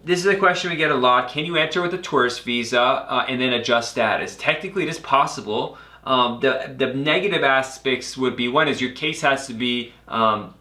This is a question we get a lot. Can you enter with a tourist visa and then adjust status? Technically, it is possible. The negative aspects would be, one is your case has to be have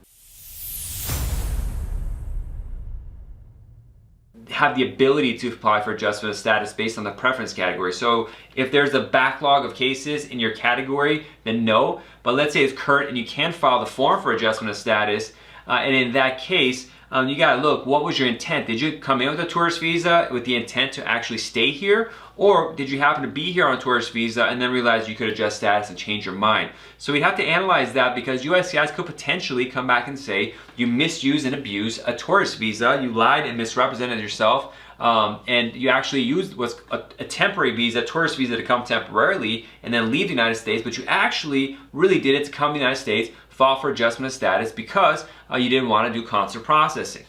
the ability to apply for adjustment of status based on the preference category. So if there's a backlog of cases in your category, then no. But let's say it's current and you can file the form for adjustment of status, and in that case, you gotta look, what was your intent? Did you come in with a tourist visa with the intent to actually stay here? Or did you happen to be here on a tourist visa and then realize you could adjust status and change your mind? So we'd have to analyze that, because USCIS could potentially come back and say you misused and abused a tourist visa, you lied and misrepresented yourself, and you actually used what's a temporary visa, tourist visa, to come temporarily and then leave the United States, but you actually really did it to come to the United States, file for adjustment of status because you didn't want to do consular processing.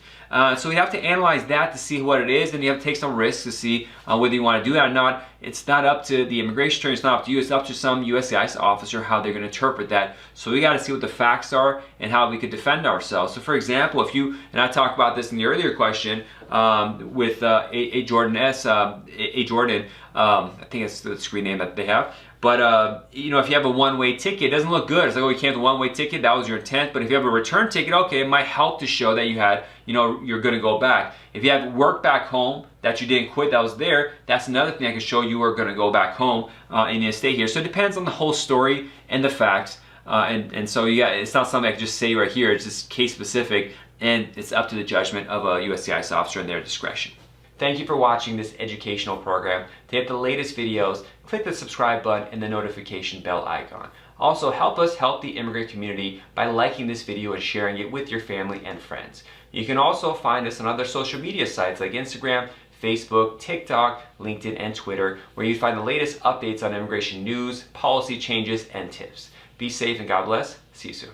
So we have to analyze that to see what it is, and you have to take some risks to see whether you want to do that or not. It's not up to the immigration attorney, it's not up to you, it's up to some USCIS officer how they're going to interpret that. So we got to see what the facts are and how we could defend ourselves. So for example, if you, and I talked about this in the earlier question with A. Jordan, I think it's the screen name that they have. But you know, if you have a one-way ticket, it doesn't look good. It's like, oh, you came with a one-way ticket, that was your intent. But if you have a return ticket, okay, it might help to show that you had, you know, you're going to go back. If you have work back home that you didn't quit, that was there, that's another thing that can show you are going to go back home and you stay here. So it depends on the whole story and the facts. And so yeah, it's not something I can just say right here. It's just case specific, and it's up to the judgment of a USCIS officer and their discretion. Thank you for watching this educational program. To get the latest videos, click the subscribe button and the notification bell icon. Also, help us help the immigrant community by liking this video and sharing it with your family and friends. You can also find us on other social media sites like Instagram, Facebook, TikTok, LinkedIn, and Twitter, where you find the latest updates on immigration news, policy changes, and tips. Be safe and God bless. See you soon.